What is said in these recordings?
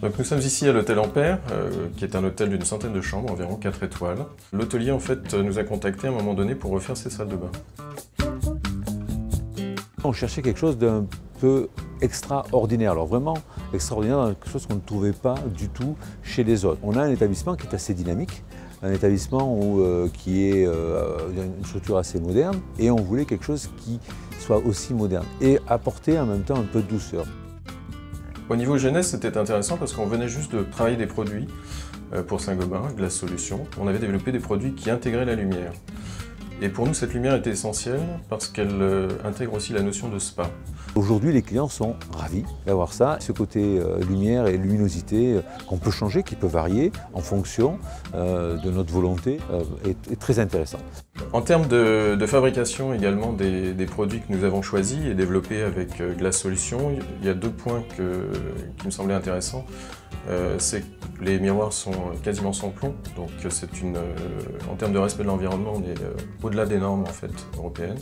Donc nous sommes ici à l'hôtel Ampère, qui est un hôtel d'une centaine de chambres, environ 4 étoiles. L'hôtelier en fait nous a contacté à un moment donné pour refaire ses salles de bain. On cherchait quelque chose d'un peu extraordinaire, alors vraiment extraordinaire, quelque chose qu'on ne trouvait pas du tout chez les autres. On a un établissement qui est assez dynamique, un établissement qui est une structure assez moderne, et on voulait quelque chose qui soit aussi moderne et apporter en même temps un peu de douceur. Au niveau jeunesse, c'était intéressant parce qu'on venait juste de travailler des produits pour Saint-Gobain, Glace Solutions. On avait développé des produits qui intégraient la lumière. Et pour nous, cette lumière était essentielle parce qu'elle intègre aussi la notion de spa. Aujourd'hui, les clients sont ravis d'avoir ça. Ce côté lumière et luminosité qu'on peut changer, qui peut varier en fonction de notre volonté, est très intéressant. En termes de fabrication également des produits que nous avons choisis et développés avec Glace Solutions, il y a 2 points qui me semblaient intéressants. C'est que les miroirs sont quasiment sans plomb, donc en termes de respect de l'environnement, on est au-delà des normes en fait, européennes.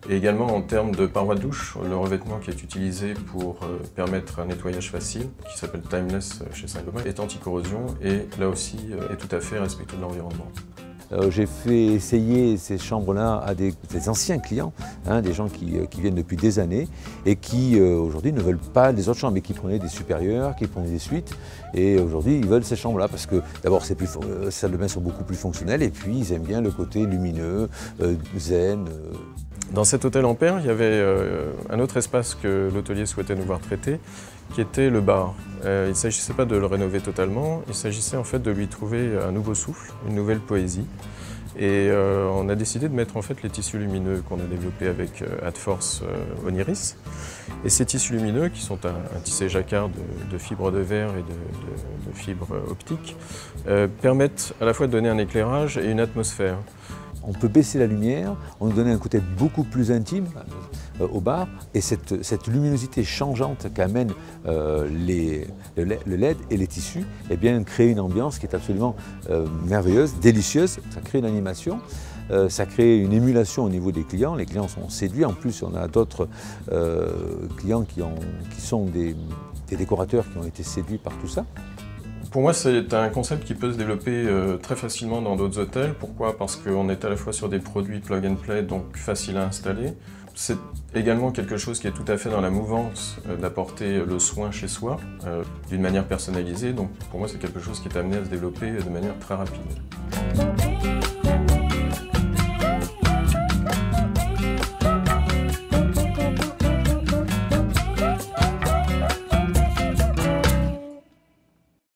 Et également en termes de parois de douche, le revêtement qui est utilisé pour permettre un nettoyage facile, qui s'appelle Timeless chez Saint-Gobain, est anti-corrosion et là aussi est tout à fait respectueux de l'environnement. J'ai fait essayer ces chambres-là à des anciens clients, des gens qui viennent depuis des années et qui aujourd'hui ne veulent pas des autres chambres, mais qui prenaient des supérieurs, qui prenaient des suites. Et aujourd'hui, ils veulent ces chambres-là parce que d'abord, les salles de bain sont beaucoup plus fonctionnelles et puis ils aiment bien le côté lumineux, zen. Dans cet hôtel Ampère, il y avait un autre espace que l'hôtelier souhaitait nous voir traiter, qui était le bar. Il ne s'agissait pas de le rénover totalement, il s'agissait en fait de lui trouver un nouveau souffle, une nouvelle poésie. Et on a décidé de mettre en fait les tissus lumineux qu'on a développés avec Adforce Oniris. Et ces tissus lumineux, qui sont un tissé jacquard de fibres de verre et de fibres optiques, permettent à la fois de donner un éclairage et une atmosphère. On peut baisser la lumière, on nous donne un côté beaucoup plus intime au bar, et cette luminosité changeante qu'amènent le LED et les tissus, eh bien, crée une ambiance qui est absolument merveilleuse, délicieuse. Ça crée une animation, ça crée une émulation au niveau des clients. Les clients sont séduits. En plus, on a d'autres clients qui sont des décorateurs qui ont été séduits par tout ça. Pour moi, c'est un concept qui peut se développer très facilement dans d'autres hôtels. Pourquoi? Parce qu'on est à la fois sur des produits plug and play, donc faciles à installer. C'est également quelque chose qui est tout à fait dans la mouvance d'apporter le soin chez soi, d'une manière personnalisée. Donc pour moi, c'est quelque chose qui est amené à se développer de manière très rapide.